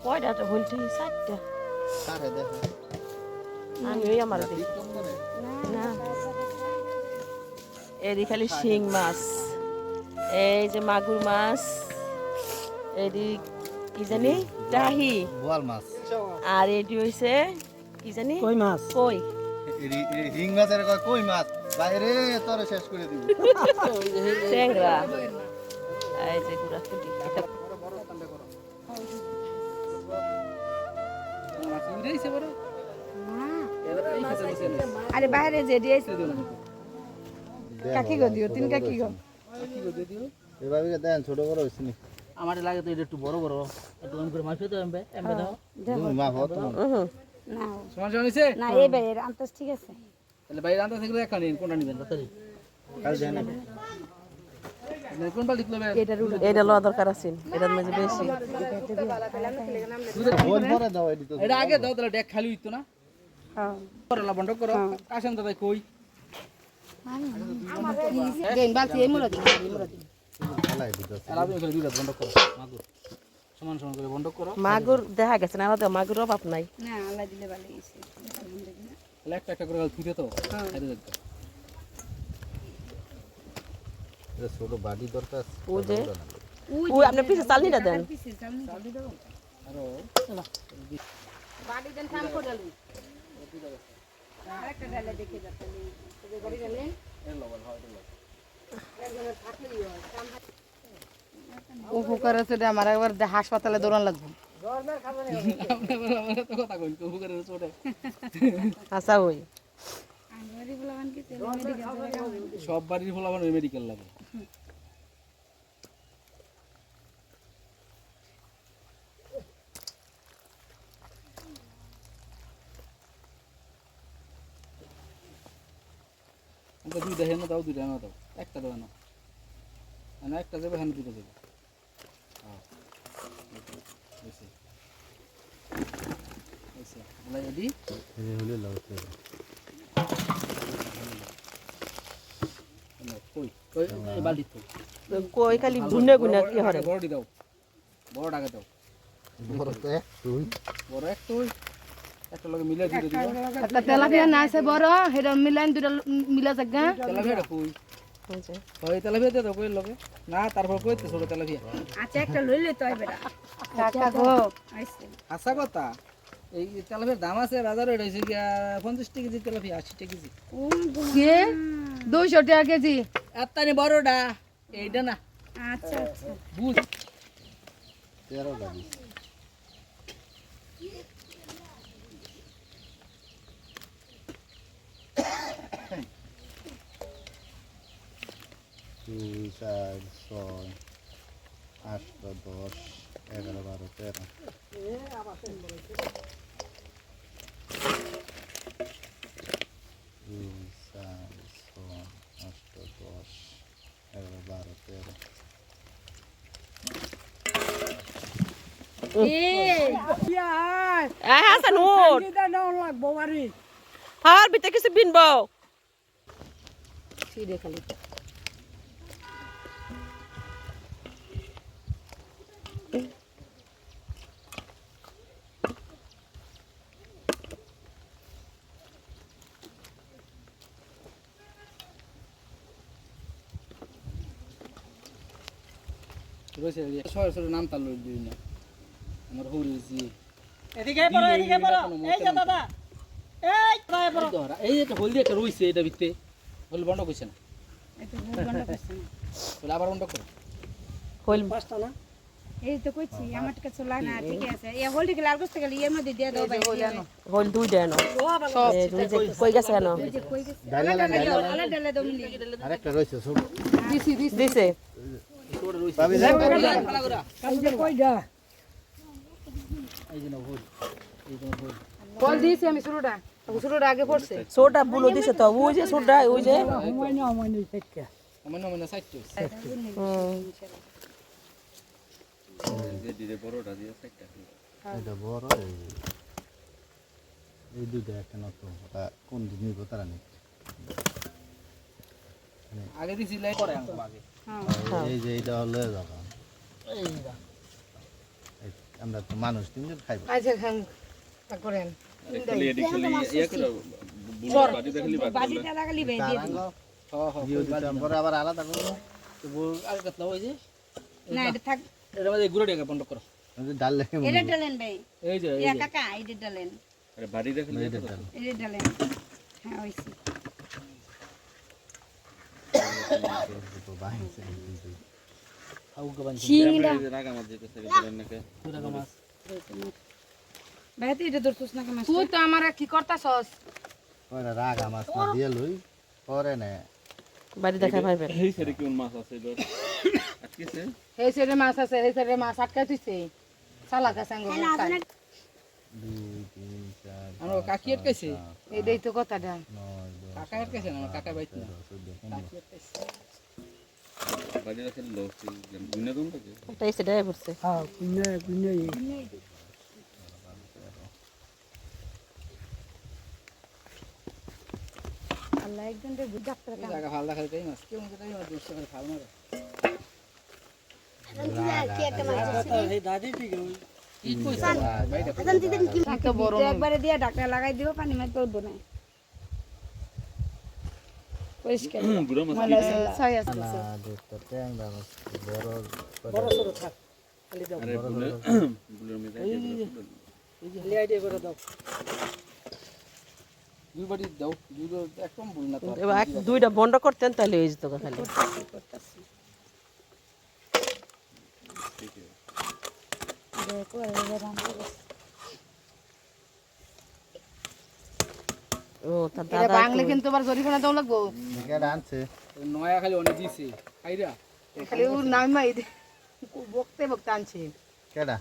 কয়টা হইলতে 4টা কারে দেখে আমি ওই আমার দেখি না এদি খালি শিং মাছ এই যে মাগুর মাছ এদি কি জানি টাহি বোয়াল মাছ আর এটি হইছে কি জানি কই মাছ কই রিং মাছের কয় কই মাছ বাইরে তোরে শেষ করে দিব ট্যাংরা এই যে গুড়া কুটি এটা আরে বাইরে যে দিয়েছে কাকি গো দিও তিন কাকি গো এভাবে দেন ছোট বড় হইছে নি আমার লাগে তো এটা একটু বড় বড় একটু অন করে মাছ তো এমবে এমবে দাও তুমি মা হতো না সমান সমান হইছে না এই বাইরে আন্তাজ ঠিক আছে তাহলে বাইরে আনতে থাকলে একটা নিন কোনটা নেবেন তাড়াতাড়ি কাল দেন কোন বাল দিতে হবে এটা লওয়া দরকার আছে এটার মধ্যে বেশি বল পরে দাও এডি তো এটা আগে দাও তাহলে ডেক খালি হইতো না হ্যাঁ করলা বন্ধ করো কাশেম দাদা কই দেন বালতি এই মুরতি মুরতি খালাই দিতে আর আপনি করে দুইটা বন্ধ করো মাগুর সমান সমান করে বন্ধ করো মাগুর দেখা গেছে না আমাদের মাগুর অভাব নাই না আল্লাহ দিলে ভালো গেছে তাহলে একটা একটা করে থুইতে তো খাইতে দেখো এটা ছোট বাড়ি দরকার ওই যে ওই আপনি পিছে চালনিটা দেন পিছে চালনি আরো বাড়ি দেন কাম করে লই আরেকটা ডালে দেখে যাচ্ছে এই বাড়ি গেলে উপকার আছে আমার একবার হাসপাতালে দৌড়ান লাগবে আমরা তো কথা কই কবু করে ছোটে আচ্ছা ওই সব বাড়ির ফলাফল মেডিকেল লাগে আমরা দুইটা হেন দাও দুইটা হেন দাও একটা দাও না না একটা যাবে হেন দুটো যাবে হ্যাঁ এসে এসে বলাই এডি এই হলে লাউতে কই কই এই বালতি তো কই খালি গুনে গুনে কি হরে বড়ডি দাও বড় টাকা দাও বড় তো এক তুই বড় এক তুই একটা লগে মিলে দিতে দিও একটা তেলাপিয়া না আছে বড় হেডা মিলাইন দুটা মিলা জায়গা তেলাপিয়া কই হইছে ওই তেলাপিয়া দে দাও কই লগে না তারপর কইতে ছোট তেলাপিয়া আচ্ছা একটা লইলে তো আইবেরা কাকা গো আইছে আশা কথা এই তেলাপিয়ার দাম আছে বাজারে হইছে কি 50 টাকা কেজি তেলাপিয়া 80 টাকা কেজি কে 200 টাকা কেজি আত্তানি বড়ডা এইটা না আচ্ছা আচ্ছা বুঝ 13 টাকা দুই চার ছয় 8 10 11 12 13 দুই চার ছয় 8 10 11 12 13 এই হাসান উঠ হার ভিতরে কিছু বিনবো সিরে খালি রইছে সর সর নাম তাল লই দিই না আমার হরিজি এদিকে পড়ো এই যে দাদা এই প্রায় পড়ো এই যে হলদি একটা রইছে এটা ভিতরে হল বন্ধ কইছে না এটা বন্ধ করছে না বলে আবার বন্ধ করো হইল পাঁচটা না এই তো কইছি আমার কাছে চলা না ঠিক আছে এই হোল্ডি গেল আর কষ্ট গেল এর মধ্যে দিয়ে দাও ভাই হইল দুই দেন এই দুই যে কই গেছে কেন যে কই গেছে ডালে আলা ডালে দাও মিলি আরেকটা রইছে ছোট দিছে ভাবি যাও এই যে কইডা এই যে না হল এই যে হল বল দিয়েছি আমি শুরুটা আগে পড়ছে ছোটা বুলো দিছে তো ওই যে ছোটা ওই যে মনে থেকে আমার নাম না সাইট এটা বড় এই দুইটা একটা নতুন ওটা কোন দিন নিব তারা নেই আগে দিছি লাই করে আগে এই যে এটা হলে যাবা এই দা আমরা তো মানুষ তিনজন খাইব আচ্ছা খান করেন বাজিটা লাগালি ভাই দিয়ে দিন পরে আবার আলাদা করবো আর কাতলা ওই যে না এটা থাক এটা মধ্যে গুঁড়ো টাকা বন্ধ করো ডাল লেগে এটা ডালেন ভাই এই যে ইয়া কাকা এটা ডালেন আরে বাড়ি দেখলে এটা ডালেন হ্যাঁ ওইসি শিংটা রাগা মাছ যেতে থেকে ধরেন নাকি রাগা মাছ ভাই তুই এটা ধরছস না কেন তুই তো আমার কি করতাছস পরে রাগা মাছ না দিয়ে লই পরে না বাড়ি দেখা পাইবেন এই সেরে কোন মাছ আছে এবার আটকেছে এই সাইডে মাছ আছে এই সাইডে মাছ আটকাই তুইছে সালা কাসাঙ্গ 2 3 4 আমরা কাকি আটকাইছে এইটাই তো কথাটা 9 কাকা আটকাইছে না কাকা বাইত না বাড়ি রাখলে লোক গুনে দুন থাকে একটা এসে দেয় পড়ছে আল্লাহ একজন রে বুঝাতে এই জায়গা ভালো দেখাই তাই মাছ কেউ তাই মাছ দৃশ্য করে ভালো না কি কইছ বাইটা বড় একবারে দিয়া ঢাকনা লাগাই দিও পানি মার করব না পরিষ্কার গুড়া মাছ মানে ছয় আছে না দেখতে ট্যাংরা মাছ বড় বড় ছোট থাক খালি দাও আরে বুলের মধ্যে খালি আইডিয়া করে দাও দুই বাড়ি দাও দুটো একদম ভুল না তো এবার দুইটা বন্ধ করতেন তাহলে হয়ে যেত খালি দেখো এবার রান্না ও তার এটা দাদা বাংলা কিন্তু আবার জরিফানা দাও লাগবো কেডা আনছে নয়া খালি অনেক দিছে আইরা খালি ওর নাম মাই বকতে বকতে আনছে কেডা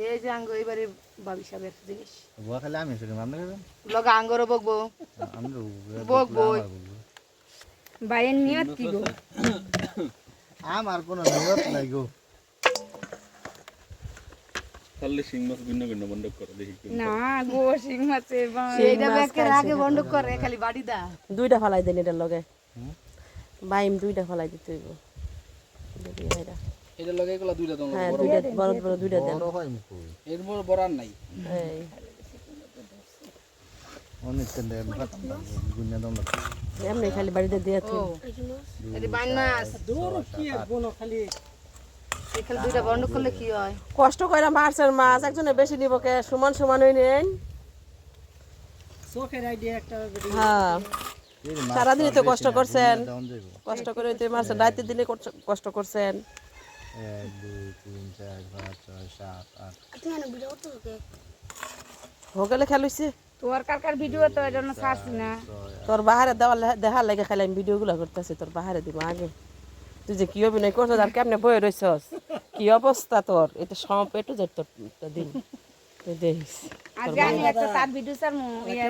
এই যে আঙ্গ এবারে বাবি সাহেবের জিনিস বুয়া খালি আমি শুনি আপনি খাবেন লগা আঙ্গরও বকবো আমরা বকবো বাইয়ের নিয়ত কি গো আমার কোনো নিয়ত নাই গো তাহলে শিং মাছ ভিন্ন ভিন্ন বন্ধ করে দেখি না গো শিং মাছের সেইটা ব্যাকের আগে বন্ধ করে খালি বাড়ি দা দুইটা ফালাই দেন এটার লগে বাইম দুইটা ফালাই দিতে হইব যদি এরা এটা লগে এগুলা দুইটা দাও হ্যাঁ দুইটা বড় বড় দুইটা দেন বড় হয় মুকু এর বড় বড় আর নাই এই অনেক তেন্ডে গুন্না দম লাগে এমনি খালি বাড়িতে দিয়ে ও এটি বাইন মাছ দূর কি বোনো খালি এই খালি দুইটা বন্ধ করলে কি হয় কষ্ট করে মারছেন মাছ একজনে বেশি নিব কে সমান সমান হই নেন চোখের আইডিয়া একটা হ্যাঁ সারাদিনই তো কষ্ট করছেন কষ্ট করে তো মারছেন রাতের দিনে কষ্ট করছেন 1 2 3 4 5 6 7 8 হোগেলে খেলুইছে তোর কার ভিডিও তো এর জন্য ছাড়ছি না তোর বাহারে দেখার লাগে খালি আমি ভিডিওগুলো করতেছি তোর বাহারে দিব আগে তুই যে কি অভিনয় করছিস আর কেমনে বয়ে রইছস কি অবস্থা তোর এটা সব একটু যে তোর দিন তুই দেখিস আজকে আমি একটা তার ভিডিও স্যার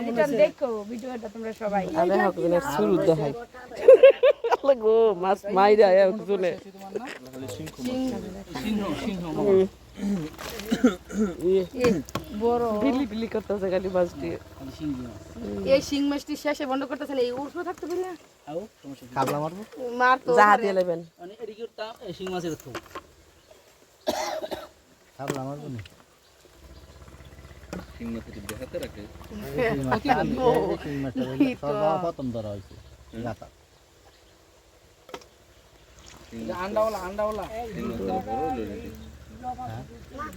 রিটার্ন দেখো ভিডিওটা তোমরা সবাই আরে হোগেলে শুরু দেখাই লাগো মাছ মাইরা একজনে বড় বিলি বিলি করতেছে খালি মাছ দিয়ে এই শিং মাছটি শেষে বন্ধ করতেছেন এই উঠো থাকতে পারি না আও সমস্যা খাবলা মারবো মার তো জাহা দিয়ে লেবেন মানে এদিকে তা শিং মাছের তো খাবলা মারবো নি শিং মাছের দেখাতে রাখে সর্বপ্রথম ধরা হয়েছে গাতা আন্ডাওয়ালা শিং মাছের বড় লড়ে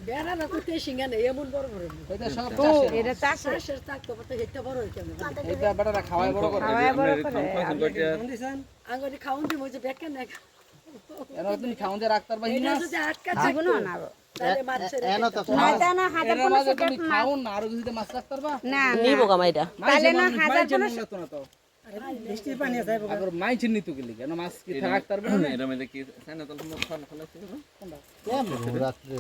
বেড়া না করতে সিঙ্গা নেই এমন বড় বড় এটা সব তো এটা চাষে শেষ থাকতো তো এটা বড় হয় কেন এটা বাটারা খাওয়াই বড় করে আঙ্গুরি খাউন দি মই যে বেকে না এরা তুমি খাওয়াতে রাখতার বা হিনা যদি আটকা জীবনও না তাহলে মাছের এনো তো না না হাজার এরা মাঝে তুমি খাও না আর কিছুতে মাছ রাখতার বা না নিবো গামাইটা তাহলে না হাজার না তো বৃষ্টির পানি আছে আগর মাইছ নিতো গেলি কেন মাছ কি রাখতার বা এরা মধ্যে কি সানা তো খানা খানা ছিল রাত্রে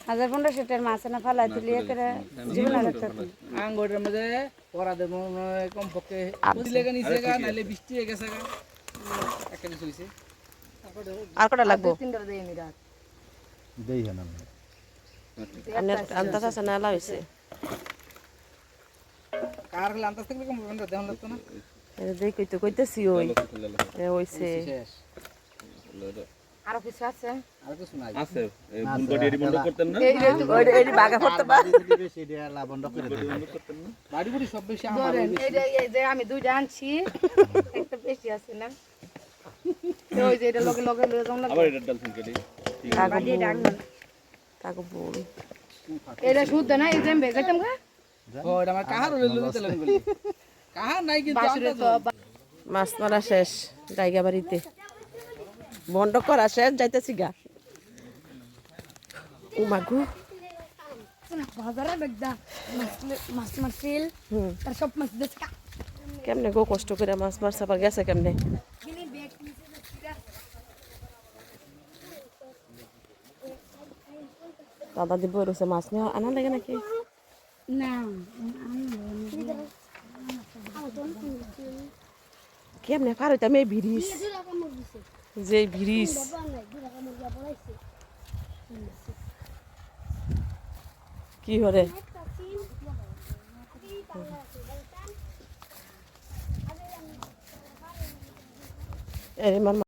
হাজার 1500 মাছ না ফালাই দিলে করে জীবন রাখতে আঙ্গুরের মধ্যে পরাদের মনে কম পক্ষে দিলে গা নিচে গা নালে বৃষ্টি হয়ে গেছে গা একটা কিছু হইছে আর কটা লাগবো তিনটা দেই আমি রাত দেই না আন্দাজ আছে না লাইছে কার হলে আন্দাজ থাকলে কম বন্ধ দেহন লাগতো না এটা দেই কইতে কইতেছি ওই হইছে শেষ আরো কিছু আছে আর কিছু নাই আছে এই বুনবাড়ি এরি বন্ধ করতেন না ওই বাগা করতে বা বেশি দিয়া লাভ বন্ধ করে দিই বন্ধ করতেন না বাড়ি বুড়ি সব বেশি আমার ধরেন এই যে আমি দুইটা আনছি একটা বেশি আছে না তো ওই যে এটা লগে লগে লয়ে যাও আবার এটা ডালছেন কেটে বাড়ি ডাকবেন তাকে বল এটা শুদ্ধ না এই যে আমি বেজাইতাম গা ও এটা আমার কাহার লইলো দিতে লাগবে বলি কাহার নাই কিন্তু বাসুরে তো মাছ মারা শেষ জায়গা বাড়িতে বন্ধ করা শেষ যাইতেছি গা ও মাগু বাজারে বেগদা মাছ মারছিল হুম তার সব মাছ দিচ্ছে কেমনে গো কষ্ট করে মাছ মারছে আবার গেছে কেমনে দাদা দিব রয়েছে মাছ নিয়ে আনা লাগে নাকি না কেমনে পার হইতাম এই ব্রিজ যে ব্রিজ কি হরে এর